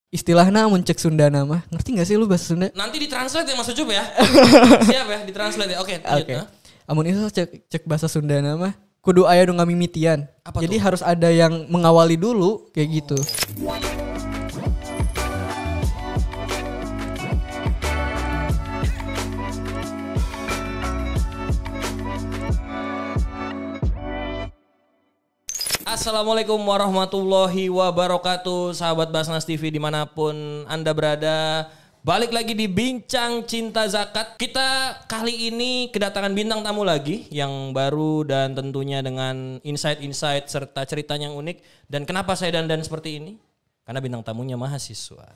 istilahnya mun cek Sunda nama. Ngerti gak sih lu bahasa Sunda? Nanti ditranslate ya Mas Ucup ya. Siap ya, ditranslate ya. Oke, lanjut. Oke. Amun itu cek bahasa Sunda nama kudu aya nu ngamimitian. Jadi tuh? harus ada yang mengawali dulu kayak gitu. Assalamualaikum warahmatullahi wabarakatuh, sahabat Basnas TV dimanapun Anda berada. Balik lagi di Bincang Cinta Zakat. Kita kali ini kedatangan bintang tamu lagi yang baru dan tentunya dengan insight-insight serta ceritanya yang unik. Dan kenapa saya dandan seperti ini? Karena bintang tamunya mahasiswa.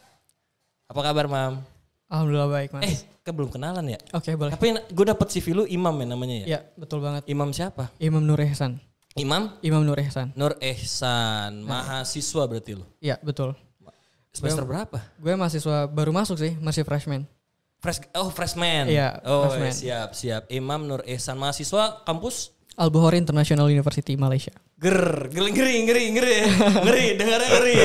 Apa kabar, Mam? Alhamdulillah baik, Mas. Belum kenalan ya? Oke, boleh. Tapi gue dapet CV lu Imam ya namanya ya? Ya, betul banget. Imam siapa? Imam Nur Ihsan. Imam Nur Ihsan. Nur Ihsan, mahasiswa berarti lu? Iya, betul. Semester berapa? Gue mahasiswa baru masuk sih, masih freshman. Freshman. Iya, freshman. Siap. Imam Nur Ihsan, mahasiswa kampus? Al-Bukhari International University Malaysia. Ngeri, dengarnya ngeri.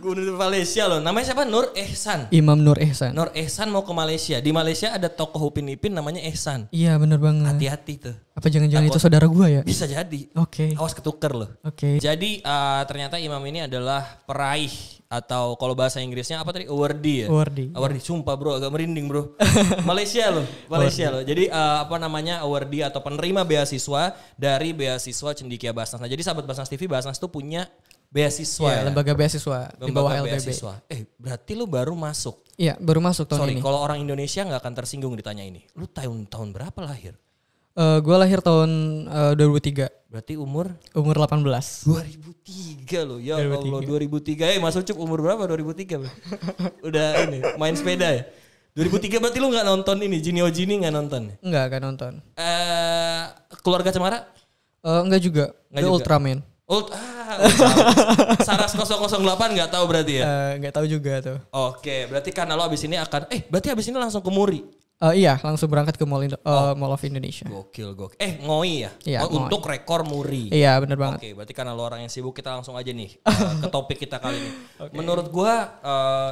Di Malaysia loh, namanya siapa? Nur Ihsan. Imam Nur Ihsan. Nur Ihsan mau ke Malaysia. Di Malaysia ada tokoh Upin Ipin namanya Ihsan. Iya, benar banget. Hati-hati tuh. Apa jangan-jangan itu saudara gue ya? Bisa jadi. Oke. Awas ketuker loh. Oke. Jadi ternyata Imam ini adalah peraih atau kalau bahasa Inggrisnya apa tadi? Awardee ya? Awardee. Sumpah bro, agak merinding bro. Malaysia loh. Jadi awardee atau penerima beasiswa dari beasiswa Cendekia Basnas. Nah jadi sahabat Basnas TV, Basnas tuh punya beasiswa ya? Lembaga beasiswa di bawah LBB. Beasiswa. Berarti lu baru masuk? Iya, baru masuk tahun ini. Sorry, kalau orang Indonesia gak akan tersinggung ditanya ini. Lu tahun berapa lahir? Gue lahir tahun 2003. Berarti umur 18. 2003 loh. Ya 2003. Allah 2003. Mas Ucup umur berapa 2003? Udah ini main sepeda ya. 2003 berarti lu gak nonton ini Jinio Jini gak nonton? Enggak nonton. Keluarga Cemara? Enggak juga. Gue Ultraman. Saras 008 gak tahu berarti ya? Gak tahu juga tuh. Oke, berarti karena lo abis ini akan berarti abis ini langsung ke Muri? Iya, langsung berangkat ke Mall of Indonesia. Gokil. Ngoi ya? Iya, untuk rekor Muri. Iya, benar banget. Oke, berarti karena lo orang yang sibuk, kita langsung aja nih ke topik kita kali ini. Okay. Menurut gua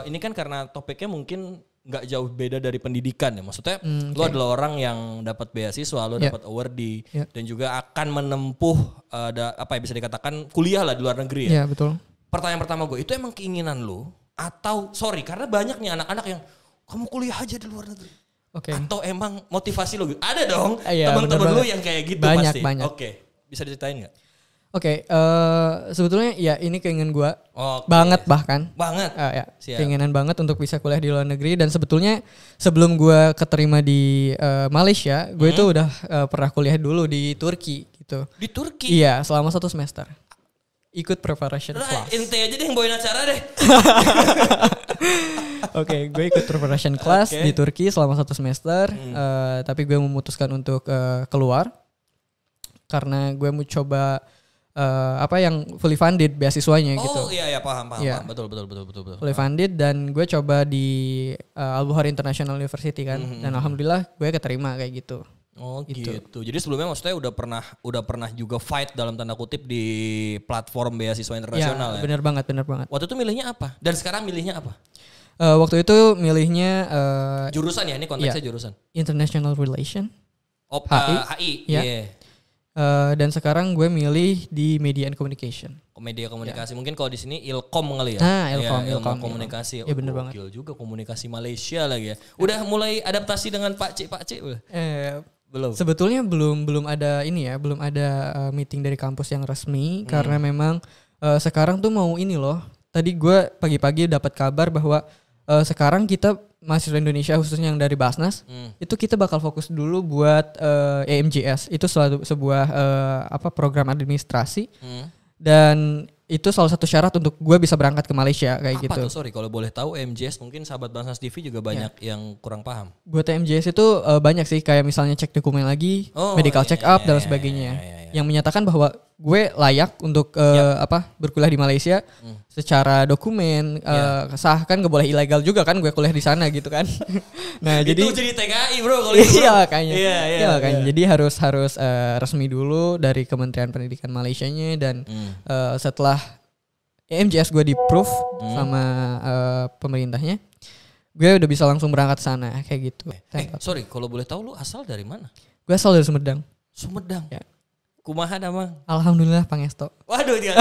ini kan karena topiknya mungkin nggak jauh beda dari pendidikan ya. Maksudnya lo adalah orang yang dapat beasiswa, lo dapat awardee dan juga akan menempuh bisa dikatakan kuliah lah di luar negeri ya. Iya, betul. Pertanyaan pertama gue, itu emang keinginan lo atau karena banyak nih anak-anak yang kamu kuliah aja di luar negeri. Oke. Atau emang motivasi lo gitu? Ada dong teman-teman lo yang kayak gitu banyak, pasti. Banyak. Oke, bisa diceritain nggak? Oke, sebetulnya ya ini keinginan gue banget bahkan. Banget? Keinginan banget untuk bisa kuliah di luar negeri. Dan sebetulnya sebelum gue keterima di Malaysia, gue itu udah pernah kuliah dulu di Turki gitu. Di Turki? Iya, selama 1 semester. Ikut preparation class. Ente aja deh yang bawain acara deh. Oke, gue ikut preparation class di Turki selama 1 semester. Tapi gue memutuskan untuk keluar. Karena gue mau coba yang fully funded beasiswanya gitu. Oh iya paham. Ya. Betul. Fully funded dan gue coba di Al-Bukhari International University kan. Dan alhamdulillah gue keterima kayak gitu. Oh gitu. Jadi sebelumnya maksudnya udah pernah juga fight dalam tanda kutip di platform beasiswa internasional ya. Benar banget. Waktu itu milihnya apa? Dan sekarang milihnya apa? Waktu itu milihnya jurusan ya, ini konteksnya jurusan. International Relation. HI. Iya. Yeah. Dan sekarang gue milih di Media and Communication. Media komunikasi. Mungkin kalau di sini Ilkom kali ya. Nah, Ilkom komunikasi. Iya benar banget. Gokil juga komunikasi Malaysia lagi ya. Udah mulai adaptasi dengan Pak Cik. Belum. Sebetulnya belum ada ini ya, belum ada meeting dari kampus yang resmi karena memang sekarang tuh mau ini loh. Tadi gue pagi-pagi dapat kabar bahwa sekarang kita mahasiswa Indonesia khususnya yang dari Basnas itu kita bakal fokus dulu buat EMJS. Itu sebuah program administrasi dan itu salah satu syarat untuk gue bisa berangkat ke Malaysia kayak gitu. Apa tuh? Sorry kalau boleh tahu EMJS mungkin sahabat Basnas TV juga banyak yang kurang paham. Buat EMJS itu banyak sih kayak misalnya cek dokumen lagi, medical check up dan sebagainya. Yang menyatakan bahwa gue layak untuk berkuliah di Malaysia secara dokumen sah kan, gak boleh ilegal juga kan gue kuliah di sana gitu kan. Nah itu jadi TKI bro kalau itu. Iya makanya. Jadi harus resmi dulu dari Kementerian Pendidikan Malaysianya dan setelah MJS gue di proof sama pemerintahnya. Gue udah bisa langsung berangkat sana kayak gitu. Sorry, kalau boleh tahu lu asal dari mana? Gue asal dari Sumedang. Sumedang. Ya. Kumaha damang? Alhamdulillah Pangesto. Waduh dia.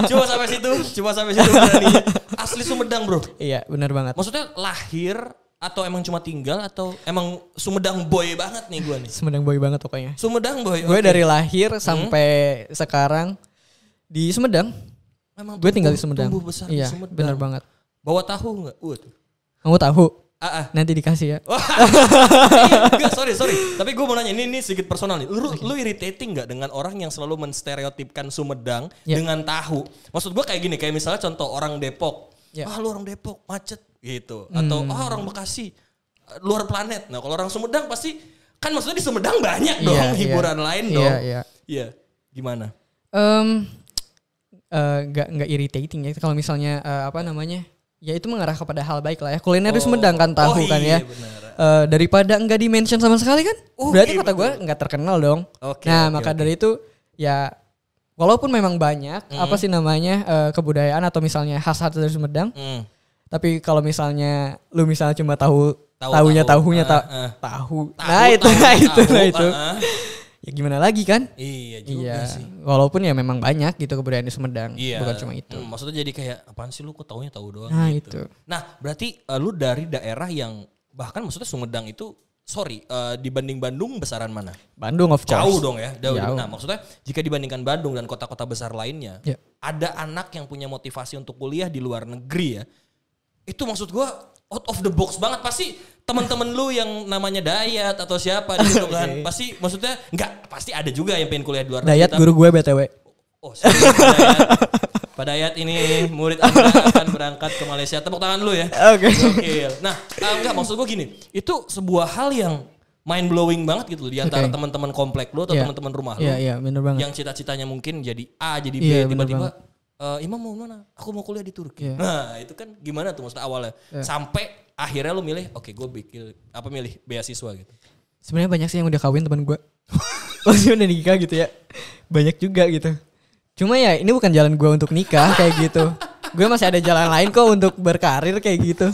Coba sampai situ berani. Asli Sumedang, Bro. Iya, benar banget. Maksudnya lahir atau emang cuma tinggal atau emang Sumedang boy banget nih gue nih? Sumedang boy banget pokoknya. Sumedang boy. Gue dari lahir sampai sekarang di Sumedang. Memang gue tinggal di Sumedang. Tumbuh besar iya, di Sumedang. benar banget. Bawa tahu enggak? Kamu tahu? Nanti dikasih ya. Enggak, sorry. Tapi gue mau nanya, ini sedikit personal nih. Lu irritating gak dengan orang yang selalu menstereotipkan Sumedang dengan tahu? Maksud gue kayak gini, kayak misalnya contoh orang Depok. Lu orang Depok macet gitu. Atau orang Bekasi luar planet. Nah kalau orang Sumedang pasti, kan maksudnya di Sumedang banyak dong hiburan lain dong. Iya. Gimana? Nggak irritating ya. Kalau misalnya ya itu mengarah kepada hal baik lah ya. Kuliner di Sumedang kan tahu kan ya. Daripada nggak di-mention sama sekali kan. Berarti kata gue nggak terkenal dong. Maka dari itu ya walaupun memang banyak kebudayaan atau misalnya khas-khas dari Sumedang. Tapi kalau misalnya lu misalnya cuma tahu. Nah itu. Ya gimana lagi kan? Iya juga sih. Walaupun ya memang banyak gitu kebudayaan di Sumedang, bukan cuma itu. Maksudnya jadi kayak apaan sih lu kok taunya tahu doang gitu. Itu. Nah, berarti lu dari daerah yang bahkan maksudnya Sumedang itu dibanding Bandung besaran mana? Bandung of course. Jauh dong ya. Jauh. Nah, maksudnya jika dibandingkan Bandung dan kota-kota besar lainnya, ada anak yang punya motivasi untuk kuliah di luar negeri ya. Itu maksud gua out of the box banget. Pasti teman-teman lu yang namanya Dayat atau siapa gitu kan. Pasti maksudnya pasti ada juga yang pengen kuliah di luar negeri. Dayat guru gue BTW. Oh, Pak Dayat ini murid Anda akan berangkat ke Malaysia. Tepuk tangan lu ya. Oke. Nah, maksud gue gini. Itu sebuah hal yang mind blowing banget gitu di antara teman-teman komplek lu atau teman-teman rumah lu. Iya, benar banget. Yang cita-citanya mungkin jadi A, jadi B, tiba-tiba Imam mau mana? Aku mau kuliah di Turki. Nah, itu kan gimana tuh maksudnya awalnya? Sampai akhirnya lu milih, oke gue milih beasiswa gitu. Sebenarnya banyak sih yang udah kawin teman gue. Maksudnya udah nikah gitu ya. Banyak juga gitu. Cuma ya ini bukan jalan gue untuk nikah kayak gitu. Gue masih ada jalan lain kok untuk berkarir kayak gitu.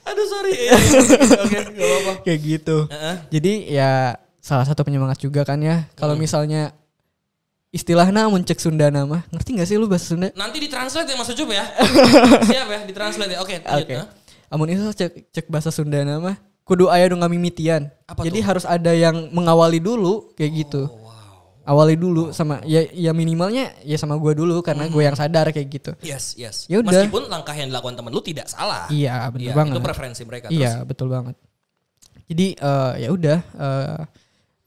Aduh sorry. Oke, gak apa-apa. Kayak gitu. Jadi ya salah satu penyemangat juga kan ya. Kalau misalnya istilahnya mencek Sunda nama. Ngerti gak sih lu bahasa Sunda? Nanti ditranslate ya Mas Ucup ya. Siap ya, ditranslate ya. Oke. Amun itu cek bahasa Sunda nama. Kudu aya nu ngamimitian. Jadi harus ada yang mengawali dulu kayak gitu. Awali dulu sama ya minimalnya ya sama gue dulu karena gue yang sadar kayak gitu. Yes. Ya udah. Meskipun langkah yang dilakukan temen lu tidak salah. Iya, betul banget. Itu preferensi mereka. Iya, betul banget. Jadi ya udah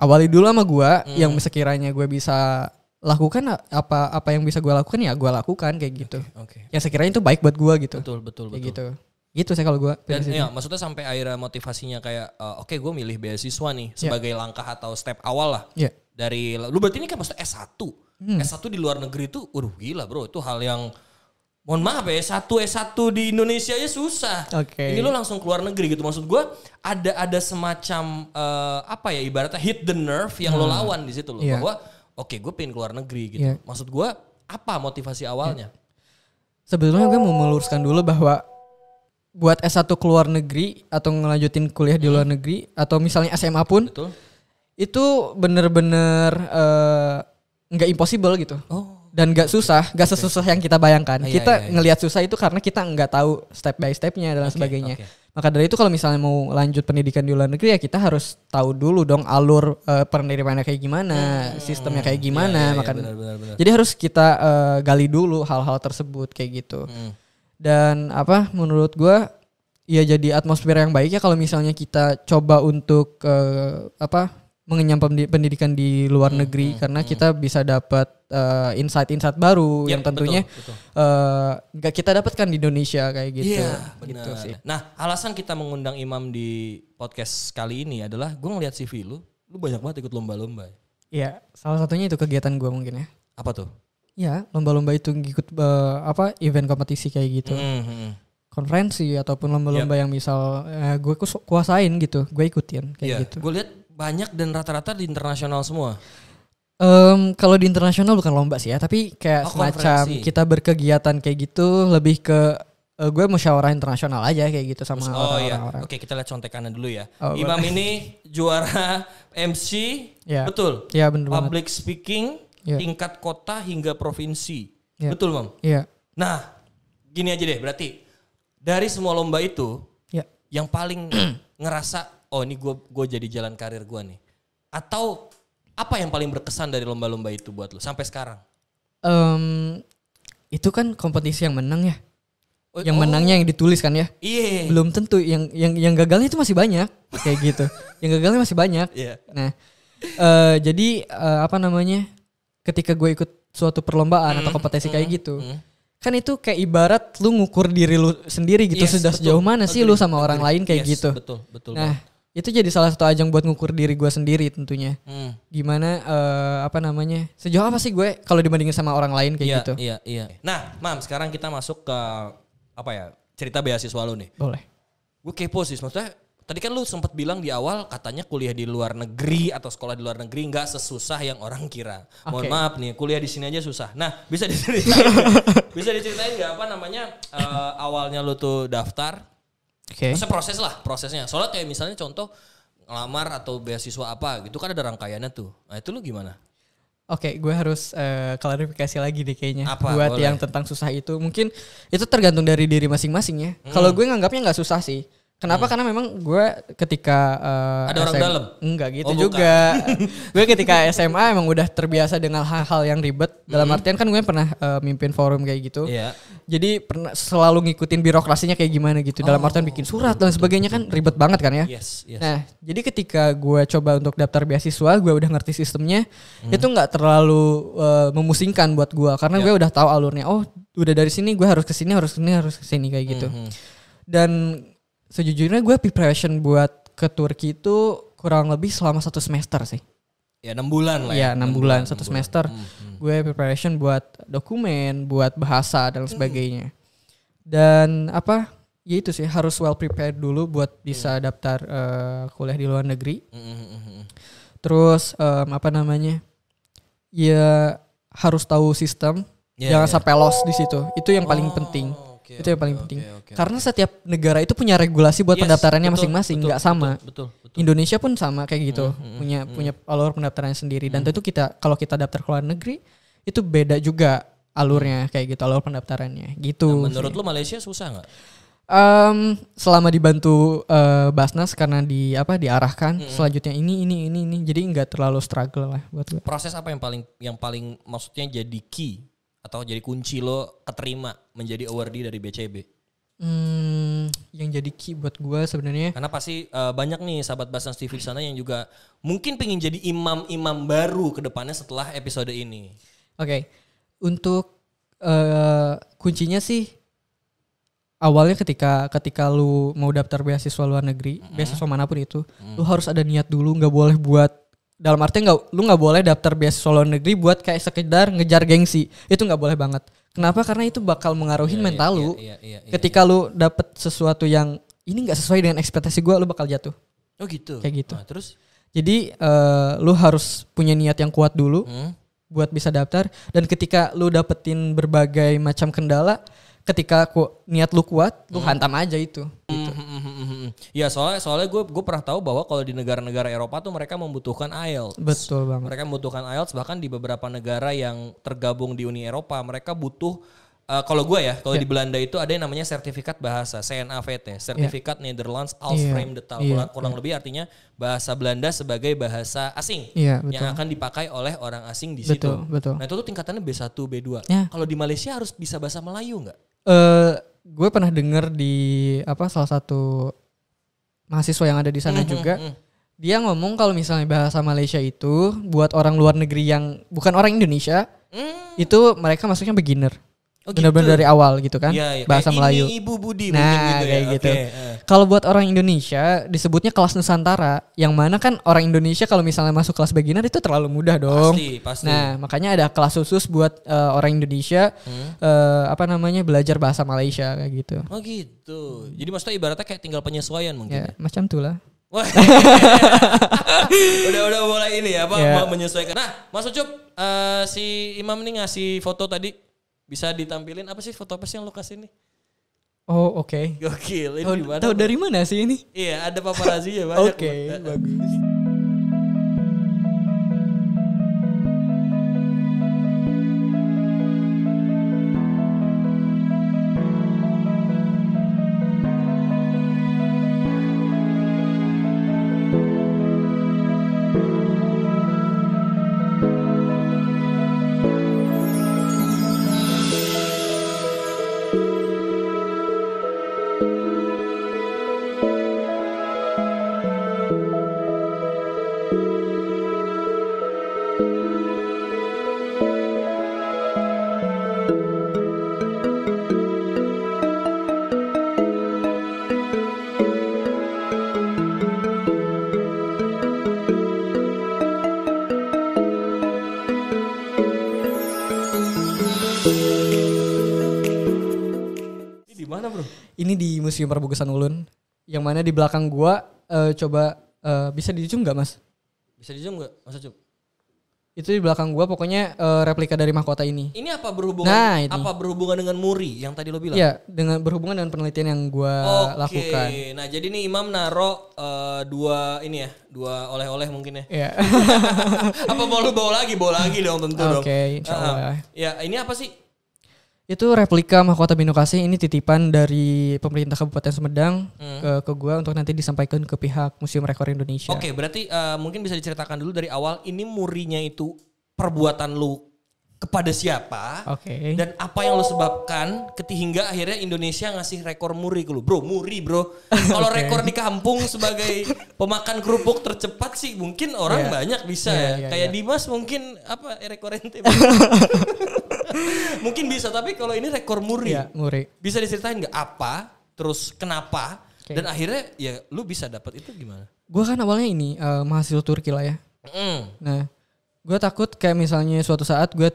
awali dulu sama gue yang sekiranya gue bisa lakukan apa yang bisa gue lakukan ya gue lakukan kayak gitu. Yang sekiranya itu baik buat gue gitu. Betul. Kayak gitu. Gitu saya kalau gue. Dan ya maksudnya sampai akhirnya motivasinya kayak oke gue milih beasiswa nih sebagai langkah atau step awal lah. Iya. Dari lu berarti ini kan maksudnya S1. S1 di luar negeri itu gila bro, itu hal yang mohon maaf ya, S1 di Indonesia aja susah. Ini lu langsung keluar negeri gitu. Maksud gue ada semacam ibaratnya hit the nerve yang lo lawan di situ loh. Bahwa oke, gue pengen keluar negeri gitu. Maksud gue apa motivasi awalnya? Sebetulnya gue mau meluruskan dulu bahwa buat S1 keluar negeri atau ngelanjutin kuliah di luar negeri atau misalnya SMA pun. Betul. Itu bener-bener nggak impossible gitu. Dan nggak susah, nggak sesusah yang kita bayangkan. Kita ngelihat susah itu karena kita nggak tahu step by stepnya dan sebagainya. Maka dari itu kalau misalnya mau lanjut pendidikan di luar negeri ya kita harus tahu dulu dong alur penerimaannya kayak gimana, sistemnya kayak gimana. Benar. Jadi harus kita gali dulu hal-hal tersebut kayak gitu. Dan menurut gue ya jadi atmosfer yang baik ya kalau misalnya kita coba untuk mengenyam pendidikan di luar negeri karena kita bisa dapat insight-insight baru yang tentunya nggak kita dapatkan di Indonesia kayak gitu. Gitu sih. Nah, alasan kita mengundang Imam di podcast kali ini adalah gue ngeliat CV lu banyak banget ikut lomba-lomba. Iya, salah satunya itu kegiatan gue mungkin ya. Apa tuh? Ya, lomba-lomba itu ikut event kompetisi kayak gitu. Konferensi ataupun lomba-lomba yang misal gue kuasain gitu, gue ikutin kayak gitu. Gue lihat banyak dan rata-rata di internasional semua. Kalau di internasional bukan lomba sih ya, tapi kayak semacam konferensi. kita berkegiatan kayak gitu lebih ke gue musyawarah internasional aja kayak gitu sama Oh iya, orang-orang. oke kita lihat contekannya dulu ya. Oh, Imam ini juara MC, Ya. betul. Iya bener banget. Public speaking, Iya. tingkat kota hingga provinsi, Iya. betul Mam. Iya. Nah, gini aja deh, berarti dari semua lomba itu, Iya. yang paling ngerasa, oh ini gue jadi jalan karir gue nih. Atau apa yang paling berkesan dari lomba-lomba itu buat lo sampai sekarang? Itu kan kompetisi yang menang ya. Oh, Yang menangnya yang ditulis kan ya. Iya. Belum tentu yang gagalnya itu masih banyak kayak gitu. Yang gagalnya masih banyak. Iya. Nah, jadi apa namanya? Ketika gue ikut suatu perlombaan atau kompetisi kayak gitu, kan itu kayak ibarat lu ngukur diri lu sendiri gitu. Yes, Sudah betul. sejauh mana sih lu sama orang lain kayak Yes, gitu. Betul, betul. Nah, itu jadi salah satu ajang buat ngukur diri gue sendiri tentunya. Gimana apa namanya? Sejauh apa sih gue kalau dibandingin sama orang lain kayak Iya, gitu? iya. Nah, Mam, sekarang kita masuk ke apa ya? Cerita beasiswa lu nih. Boleh. Gue kepo sih, maksudnya tadi kan lu sempat bilang di awal katanya kuliah di luar negeri atau sekolah di luar negeri nggak sesusah yang orang kira. Mohon Oke. maaf nih, kuliah di sini aja susah. Nah, bisa diceritain bisa diceritain nggak apa namanya awalnya lu tuh daftar? Oke. Maksudnya prosesnya. Soalnya kayak misalnya contoh ngelamar atau beasiswa apa gitu kan ada rangkaiannya tuh. Nah itu lu gimana? Oke, gue harus klarifikasi lagi deh kayaknya. Apa? Buat Boleh. yang tentang susah itu, mungkin itu tergantung dari diri masing-masing ya. Kalau gue nganggapnya nggak susah sih. Kenapa? Karena memang gue ketika Ada orang dalam? Enggak gitu Oh, bukan. juga. Gue ketika SMA emang udah terbiasa dengan hal-hal yang ribet. Dalam artian kan gue pernah mimpin forum kayak gitu. Iya. Jadi pernah selalu ngikutin birokrasinya kayak gimana gitu. Dalam artian bikin surat dan sebagainya kan ribet banget kan ya. Yes. Nah, jadi ketika gue coba untuk daftar beasiswa, gue udah ngerti sistemnya, itu nggak terlalu memusingkan buat gue, karena gue udah tahu alurnya. Oh, udah dari sini gue harus ke sini, harus ke sini kayak gitu. Dan sejujurnya gue preparation buat ke Turki itu kurang lebih selama 1 semester sih. Ya 6 bulan lah Iya, ya. 6 bulan, 1 semester. Gue preparation buat dokumen, buat bahasa dan sebagainya. Dan apa? Ya itu sih, harus well prepared dulu buat bisa daftar kuliah di luar negeri. Terus apa namanya? Ya harus tahu sistem. Iya, Jangan iya. sampai lost di situ. Itu yang paling penting. Oke, Itu yang oke, paling oke, penting. oke. Karena setiap negara itu punya regulasi buat Yes, pendaftarannya betul, masing-masing, betul, nggak sama. Betul. Indonesia pun sama kayak gitu, punya alur pendaftarannya sendiri. Dan tentu kalau kita daftar ke luar negeri itu beda juga alurnya kayak gitu, alur pendaftarannya gitu. Nah, menurut sih. lu Malaysia susah nggak? Selama dibantu Basnas karena diarahkan selanjutnya ini, jadi nggak terlalu struggle lah buat gue. Proses apa yang paling maksudnya jadi key atau jadi kunci lo keterima menjadi awardee dari BCB? Yang jadi key buat gue sebenarnya. Karena pasti banyak nih sahabat Basnas TV di sana yang juga mungkin pengen jadi imam-imam baru ke depannya setelah episode ini. Oke, untuk kuncinya sih awalnya ketika lu mau daftar beasiswa luar negeri, beasiswa manapun itu, lu harus ada niat dulu, nggak boleh buat dalam artian lu nggak boleh daftar beasiswa luar negeri buat kayak sekedar ngejar gengsi, itu nggak boleh banget. Kenapa? Karena itu bakal mengaruhi mental lu. Ketika lu dapet sesuatu yang ini nggak sesuai dengan ekspektasi gue, lu bakal jatuh. Oh gitu. Kayak gitu. Nah, terus? Jadi lu harus punya niat yang kuat dulu buat bisa daftar. Dan ketika lu dapetin berbagai macam kendala, ketika niat lu kuat, lu hantam aja itu. Gitu. Ya soalnya gue pernah tahu bahwa kalau di negara-negara Eropa tuh mereka membutuhkan IELTS. Betul banget. Mereka membutuhkan IELTS, bahkan di beberapa negara yang tergabung di Uni Eropa mereka butuh kalau gue ya, kalau di Belanda itu ada yang namanya sertifikat bahasa CNAVT, sertifikat Nederlands als Vreemde Taal. Kurang lebih artinya bahasa Belanda sebagai bahasa asing Iya, yang akan dipakai oleh orang asing di situ. Betul. Nah itu tuh tingkatannya B1, B2. Ya. Kalau di Malaysia harus bisa bahasa Melayu nggak? Gue pernah denger di salah satu mahasiswa yang ada di sana juga. Dia ngomong kalau misalnya bahasa Malaysia itu buat orang luar negeri yang bukan orang Indonesia, itu mereka masuknya beginner. Oh, gitu. Benar-benar dari awal gitu kan, Iya, bahasa kayak Melayu. Ini Ibu Budi Nah, mungkin gitu ya. kayak gitu. Oke, Kalau buat orang Indonesia disebutnya kelas Nusantara, yang mana kan orang Indonesia kalau misalnya masuk kelas beginner itu terlalu mudah dong. Pasti. Nah, makanya ada kelas khusus buat orang Indonesia belajar bahasa Malaysia kayak gitu. Oh gitu. Jadi maksudnya ibaratnya kayak tinggal penyesuaian mungkin. Ya, macam tuh lah. Wah. udah mulai ini ya, menyesuaikan. Nah, Mas Ucup, si Imam nih ngasih foto tadi, bisa ditampilin apa sih foto apa sih yang lu kasih nih? Oh, oke. Gokil, ini gimana? Tahu dari mana sih ini? Iya, ada paparazzi ya banyak. Oke, bagus. Ini di Museum Perbukitan Ulun, yang mana di belakang gua coba bisa di zoom nggak Mas? Bisa di zoom nggak, Mas Ucup? Itu di belakang gua pokoknya replika dari mahkota ini. Ini apa berhubungan? Apa berhubungan dengan Muri yang tadi lo bilang? Iya, dengan berhubungan dengan penelitian yang gua lakukan. Nah jadi nih Imam naro dua oleh-oleh mungkin ya. Iya. Apa mau lu bawa lagi dong tentu dong. Oke, insyaallah. Ya ini apa sih? Itu replika mahkota Binokasi, ini titipan dari pemerintah Kabupaten Sumedang ke gua untuk nanti disampaikan ke pihak Museum Rekor Indonesia. Oke, berarti mungkin bisa diceritakan dulu dari awal ini murinya itu perbuatan lu kepada siapa? Oke. Dan apa yang lu sebabkan hingga akhirnya Indonesia ngasih rekor muri ke lu. Bro, muri bro. Kalau rekor di kampung sebagai pemakan kerupuk tercepat sih mungkin orang banyak bisa ya. Kayak Dimas mungkin apa rekor ente. Mungkin bisa, tapi kalau ini rekor muri. Iya, muri. Bisa diceritain nggak apa, terus kenapa, dan akhirnya ya lu bisa dapat itu gimana? Gue kan awalnya ini mahasiswa Turki lah ya. Nah, gue takut kayak misalnya suatu saat gue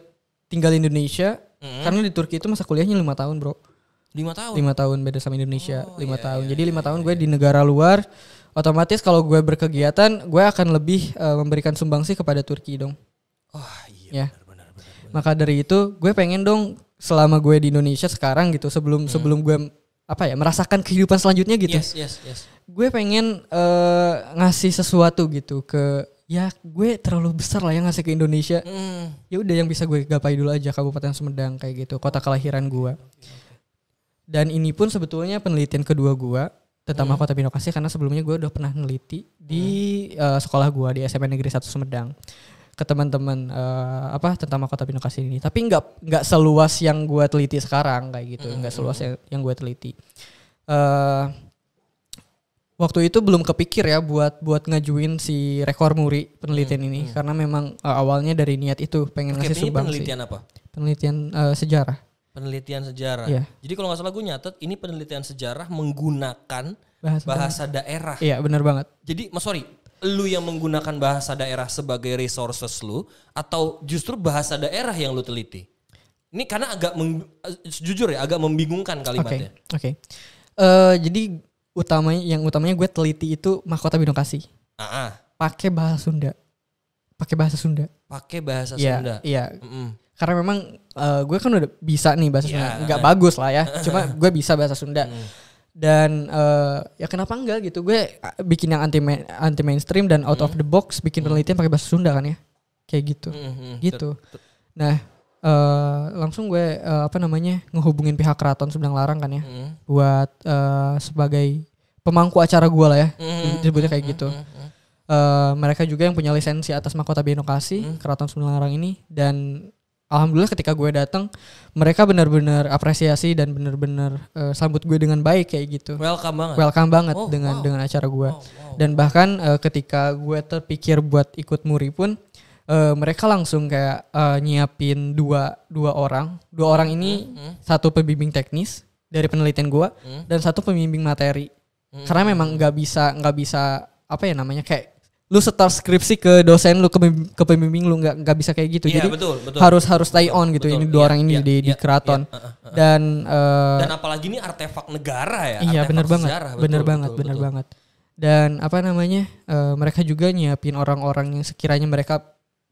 tinggal di Indonesia, karena di Turki itu masa kuliahnya 5 tahun bro. 5 tahun? 5 tahun beda sama Indonesia, 5 tahun. Jadi 5 tahun gue di negara luar, otomatis kalau gue berkegiatan, gue akan lebih memberikan sumbangsi kepada Turki dong. Oh iya, benar. Maka dari itu gue pengen dong selama gue di Indonesia sekarang gitu, sebelum gue merasakan kehidupan selanjutnya gitu. Yes. Gue pengen ngasih sesuatu gitu ke, ya gue terlalu besar lah yang ngasih ke Indonesia. Ya udah yang bisa gue gapai dulu aja Kabupaten Sumedang kayak gitu, kota kelahiran gue. Dan ini pun sebetulnya penelitian kedua gue tentang mahkota Binokasi, karena sebelumnya gue udah pernah neliti di sekolah gue di SMA Negeri 1 Sumedang ke teman-teman tentang mahkota Binokasi ini. Tapi nggak seluas yang gue teliti sekarang kayak gitu, nggak seluas yang gue teliti. Waktu itu belum kepikir ya buat ngajuin si rekor muri penelitian ini, karena memang awalnya dari niat itu pengen ngasih sumbangsi. Penelitian apa? Penelitian sejarah. Penelitian sejarah. Iya. Jadi kalau nggak salah gue nyatet ini penelitian sejarah menggunakan bahasa daerah. Iya benar banget. Jadi lu yang menggunakan bahasa daerah sebagai resources lu, atau justru bahasa daerah yang lu teliti? Ini karena jujur ya agak membingungkan kalimatnya. Oke. Jadi utamanya gue teliti itu mahkota Binokasi. Pakai bahasa Sunda. Pakai bahasa Sunda. Iya. Karena memang gue kan udah bisa nih bahasa Sunda. Enggak bagus lah ya. Cuma gue bisa bahasa Sunda. Dan ya kenapa enggak gitu, gue bikin yang anti mainstream dan out of the box, bikin penelitian pakai bahasa Sunda kan ya, kayak gitu. Gitu. Nah langsung gue ngehubungin pihak Keraton Sumedang Larang kan ya, buat sebagai pemangku acara gue lah ya, disebutnya kayak gitu. Mereka juga yang punya lisensi atas mahkota Binokasi, Keraton Sumedang Larang ini. Dan alhamdulillah ketika gue datang, mereka benar-benar apresiasi dan benar-benar sambut gue dengan baik kayak gitu. Welcome banget dengan acara gue. Dan bahkan ketika gue terpikir buat ikut muri pun, mereka langsung kayak nyiapin dua orang ini, satu pembimbing teknis dari penelitian gue dan satu pembimbing materi. Karena memang nggak bisa kayak lu setor skripsi ke dosen lu, ke pembimbing lu, nggak bisa kayak gitu. Jadi betul. harus stay on gitu. Ini dua orang ini di keraton. Dan apalagi ini artefak negara ya. Iya benar banget. Dan apa namanya, mereka juga nyiapin orang-orang yang sekiranya mereka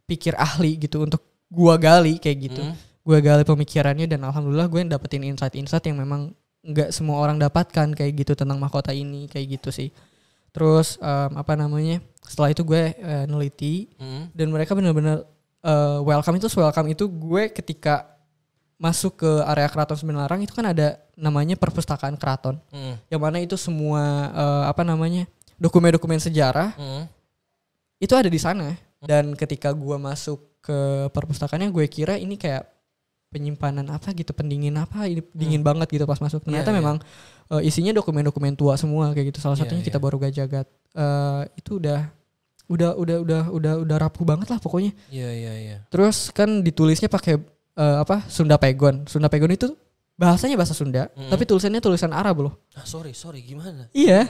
pikir ahli gitu untuk gua gali kayak gitu. Gua gali pemikirannya dan alhamdulillah gue dapetin insight-insight yang memang nggak semua orang dapatkan kayak gitu tentang mahkota ini kayak gitu sih. Terus apa namanya, setelah itu gue neliti dan mereka benar-benar welcome itu gue ketika masuk ke area Keraton Sebenarang itu kan ada namanya perpustakaan keraton, yang mana itu semua apa namanya dokumen-dokumen sejarah itu ada di sana. Dan ketika gue masuk ke perpustakaannya, gue kira ini kayak penyimpanan apa gitu, pendingin apa, ini dingin banget gitu pas masuk. Ternyata memang isinya dokumen-dokumen tua semua kayak gitu. Salah satunya Kitab Baru Gajagat. Itu udah rapuh banget lah pokoknya. Iya. Terus kan ditulisnya pakai Sunda Pegon. Sunda Pegon itu bahasanya bahasa Sunda, tapi tulisannya tulisan Arab loh. Sorry, gimana? Iya.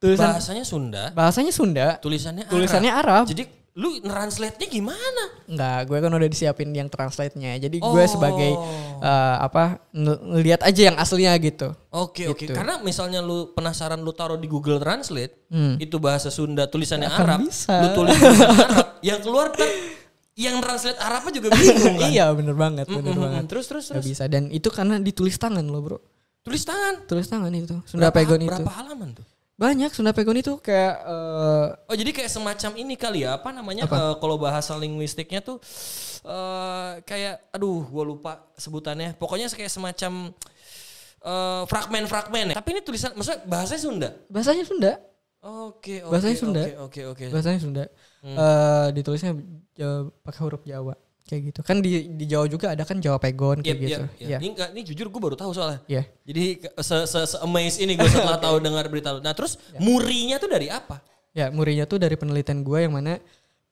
Bahasanya Sunda. Tulisannya Arab. Jadi lu translate-nya gimana? Enggak, gue kan udah disiapin yang translate-nya. Jadi gue sebagai ngelihat aja yang aslinya gitu. Oke. Karena misalnya lu penasaran, lu taruh di Google Translate, itu bahasa Sunda tulisannya Akan Arab, bisa. lu tulis tulisan Arab, yang keluar kan yang translate Arabnya juga bingung kan? Iya, bener banget. Terus. Gak bisa, dan itu karena ditulis tangan loh bro. Tulis tangan itu. Sunda Pegon itu. Berapa halaman tuh? Banyak. Sunda Pegon itu kayak jadi kayak semacam ini kali ya, apa namanya, kalau bahasa linguistiknya tuh kayak gua lupa sebutannya. Pokoknya kayak semacam fragmen-fragmen ya. Tapi ini tulisan, maksudnya bahasanya Sunda? Bahasanya Sunda. Oke. Bahasanya Sunda. Ditulisnya pakai huruf Jawa kayak gitu. Kan di Jawa juga ada kan Jawa Pegon kayak gitu. Iya. Ini jujur gue baru tahu soalnya. Iya. Jadi se-amaze ini gue setelah tahu dengar berita lu. Nah, terus murinya tuh dari apa? Ya, murinya tuh dari penelitian gue, yang mana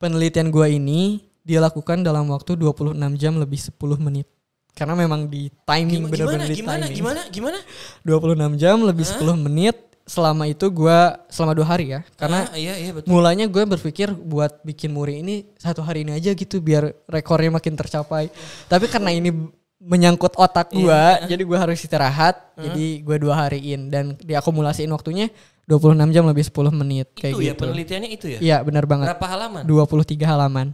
penelitian gue ini dilakukan dalam waktu 26 jam lebih 10 menit. Karena memang di timing, benar-benar di timing. Gimana? 26 jam lebih 10 menit. Selama itu gue selama 2 hari ya. Karena iya, betul. mulanya gue berpikir buat bikin muri ini 1 hari ini aja gitu biar rekornya makin tercapai. Tapi karena ini menyangkut otak gue, jadi gue harus istirahat. Jadi gue 2 hariin dan diakumulasiin waktunya 26 jam lebih 10 menit kayak itu gitu. Ya penelitiannya itu ya? Iya, benar banget. Berapa halaman? 23 halaman.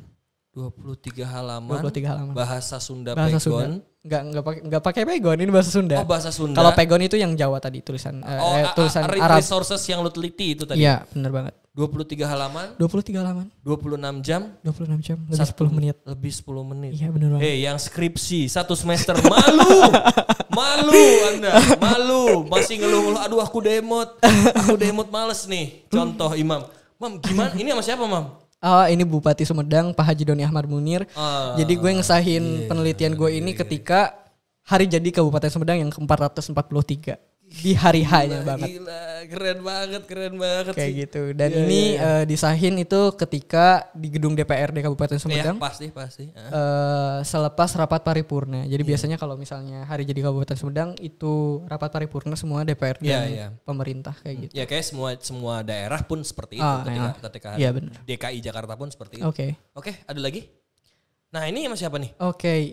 23 halaman. Bahasa Sunda Pegon. Sunda. Enggak pakai Pegon, ini bahasa Sunda. Oh, bahasa Sunda. Kalau Pegon itu yang Jawa tadi, tulisan tulisan Arab. Resources yang lu teliti itu tadi. Iya, benar banget. 23 halaman. 26 jam. 26 jam lebih 10 menit. Lebih 10 menit. Iya, benar banget. Yang skripsi 1 semester malu. Anda. Malu. Masih ngeluh-ngeluh, aduh aku demot males nih. Contoh Imam. Mam, gimana? Ini sama siapa, Mam? Ini Bupati Sumedang, Pak Haji Doni Ahmad Munir. Jadi gue ngesahin penelitian gue ini ketika hari jadi Kabupaten Sumedang yang ke-443. Di hari H-nya banget. Gila, keren banget kayak sih. gitu. Dan ini disahin itu ketika di gedung DPRD Kabupaten Sumedang. Pasti. Selepas rapat paripurna. Jadi biasanya kalau misalnya hari jadi Kabupaten Sumedang itu rapat paripurna semua DPRD dan pemerintah kayak gitu. Ya kayak semua daerah pun seperti itu ketika DKI Jakarta pun seperti itu. Oke, ada lagi? Nah, ini sama siapa nih?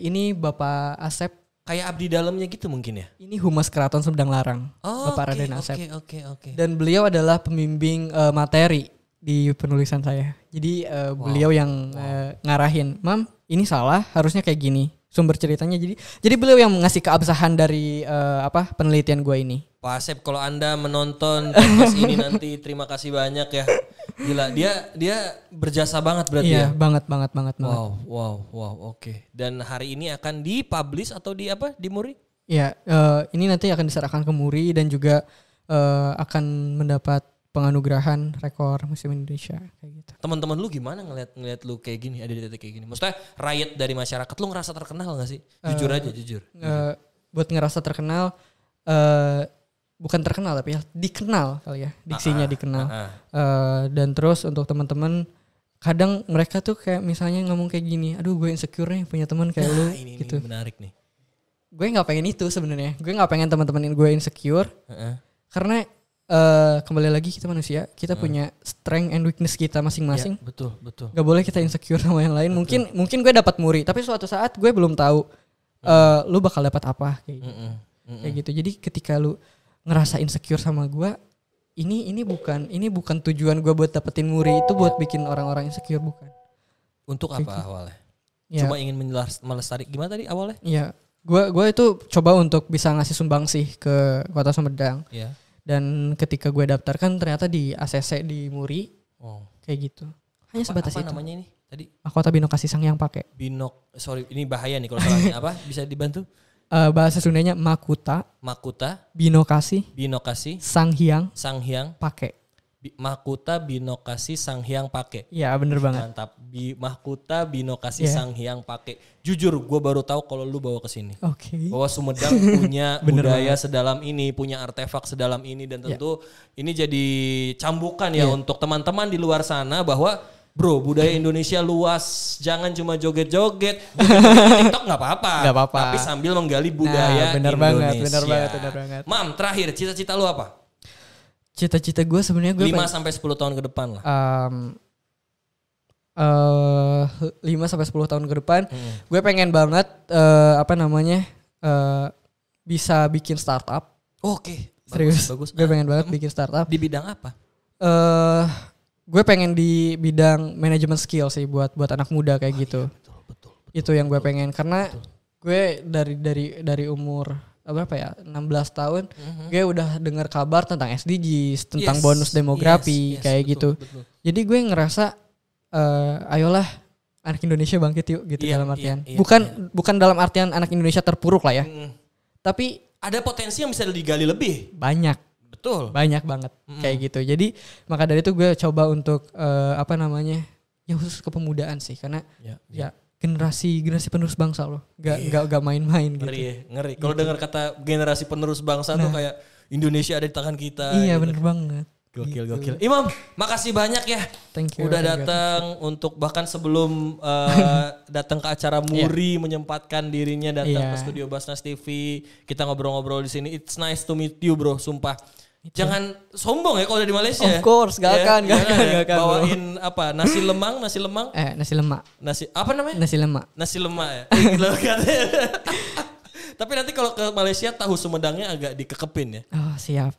Ini Bapak Asep. Kayak abdi dalamnya gitu mungkin ya? Ini Humas Keraton Sumedang Larang, Bapak Raden Asep. Oke. Dan beliau adalah pembimbing materi di penulisan saya. Jadi beliau yang ngarahin, Mam, ini salah, harusnya kayak gini. Sumber ceritanya. Jadi beliau yang ngasih keabsahan dari penelitian gue ini. Pak Asep, kalau Anda menonton podcast ini nanti, terima kasih banyak ya. Gila, dia berjasa banget berarti ya? Iya, banget. Wow, oke. Dan hari ini akan dipublish atau di Muri? Iya, ini nanti akan diserahkan ke Muri dan juga akan mendapat penganugerahan rekor Museum Indonesia kayak gitu. Teman-teman lu gimana ngeliat lu kayak gini, ada di titik kayak gini? Maksudnya riot dari masyarakat, lu ngerasa terkenal gak sih? Jujur. Buat ngerasa terkenal, bukan terkenal tapi ya dikenal kali ya, diksinya dikenal. Dan terus untuk teman-teman, kadang mereka tuh kayak misalnya ngomong kayak gini, aduh gue insecure nih punya teman kayak lu gitu. Ini menarik nih. Gue nggak pengen itu sebenarnya. Gue nggak pengen teman-teman gue insecure, karena kembali lagi kita manusia, kita punya strength and weakness kita masing-masing. Ya, betul. Gak boleh kita insecure sama yang lain. Mungkin gue dapat muri, tapi suatu saat gue belum tahu lu bakal dapat apa kayak gitu. Kayak gitu. Jadi ketika lu ngerasa insecure sama gue, ini bukan tujuan gue buat dapetin muri itu buat bikin orang-orang insecure, bukan. Untuk apa awalnya? Ya. Cuma ingin melestari. Gimana tadi awalnya? Iya, gue itu coba untuk bisa ngasih sumbangsi ke Kota Sumedang. Iya. Dan ketika gue daftarkan ternyata di ACC di Muri, kayak gitu. Hanya sebatas apa itu. namanya ini tadi? Mahkota Binokasi Sangyang Pake. Sorry ini bahaya nih kalau salahnya apa? Bisa dibantu? Bahasa Sundanya Makuta Binokasi Sangyang Pake. Mahkota Binokasi Sangyang Pake. Iya bener banget. Mantap. Mahkota Binokasi Sangyang Pake. Jujur gue baru tahu kalau lu bawa ke sini. Oke. Bahwa Sumedang punya budaya sedalam ini, punya artefak sedalam ini, dan tentu ini jadi cambukan ya untuk teman-teman di luar sana bahwa bro, budaya Indonesia luas, jangan cuma joget-joget. TikTok nggak apa-apa. Tapi sambil menggali budaya Indonesia. Bener banget. Mam, terakhir cita-cita lu apa? Cita-cita gue sebenarnya 5-10 tahun ke depan lah. 5-10 tahun ke depan, gue pengen banget bisa bikin startup. Oke. Serius. Bagus. Gue pengen banget bikin startup. Di bidang apa? Gue pengen di bidang manajemen skill sih buat anak muda kayak gitu. Iya, betul. Itu yang gue pengen karena gue dari umur berapa ya 16 tahun gue udah dengar kabar tentang SDGs, tentang bonus demografi kayak gitu. Jadi gue ngerasa ayolah anak Indonesia bangkit yuk gitu dalam artian. Bukan dalam artian anak Indonesia terpuruk lah ya. Tapi ada potensi yang bisa digali lebih. Banyak. Betul. Banyak banget kayak gitu. Jadi maka dari itu gue coba untuk ya khusus kepemudaan sih karena ya generasi penerus bangsa loh. Gak main-main gitu. Ngeri. Kalau dengar kata generasi penerus bangsa tuh kayak Indonesia ada di tangan kita. Iya gitu. bener banget. Gokil. Imam, makasih banyak ya. Thank you. Udah datang untuk bahkan sebelum datang ke acara Muri menyempatkan dirinya datang ke studio Basnas TV. Kita ngobrol-ngobrol di sini. It's nice to meet you bro, sumpah. Jangan sombong ya kalau udah di Malaysia. Of course, gak akan. Bawain apa? Nasi lemang. Nasi lemak. Nasi apa namanya? Nasi lemak ya. Tapi nanti kalau ke Malaysia tahu Sumedangnya agak dikekepin ya. Oh, siap.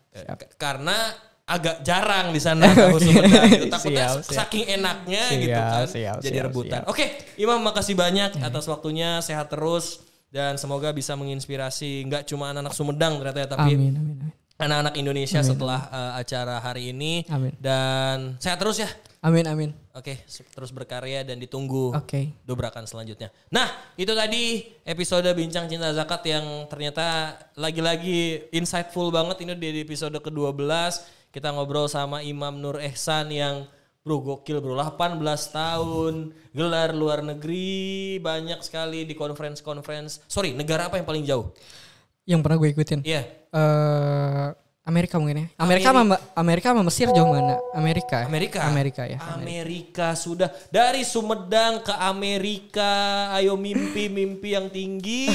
Karena agak jarang di sana tahu Sumedang. Takutnya saking enaknya gitu kan. Jadi rebutan. Oke, Imam makasih banyak atas waktunya. Sehat terus dan semoga bisa menginspirasi nggak cuma anak-anak Sumedang ternyata ya, tapi amin. Anak-anak Indonesia setelah acara hari ini. Amin. Dan sehat terus ya. Amin. Oke, terus berkarya dan ditunggu dobrakan selanjutnya. Nah, itu tadi episode Bincang Cinta Zakat yang ternyata lagi-lagi insightful banget. Ini di episode ke-12. Kita ngobrol sama Imam Nur Ehsan yang bro gokil bro, 18 tahun, gelar luar negeri, banyak sekali di conference. Sorry, negara apa yang paling jauh? Yang pernah gue ikutin? Iya. Amerika mungkin ya. Amerika sama Mesir jauh mana? Amerika ya. Amerika sudah dari Sumedang ke Amerika. Ayo mimpi yang tinggi.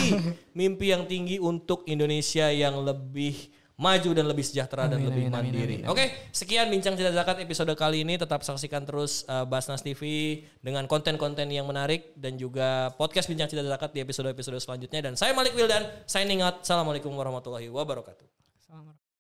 Mimpi yang tinggi untuk Indonesia yang lebih maju dan lebih sejahtera dan lebih mandiri. Oke, sekian Bincang Cinta Zakat episode kali ini. Tetap saksikan terus Basnas TV dengan konten-konten yang menarik dan juga podcast Bincang Cinta Zakat di episode-episode selanjutnya. Dan saya Malik Wildan signing out. Assalamualaikum warahmatullahi wabarakatuh.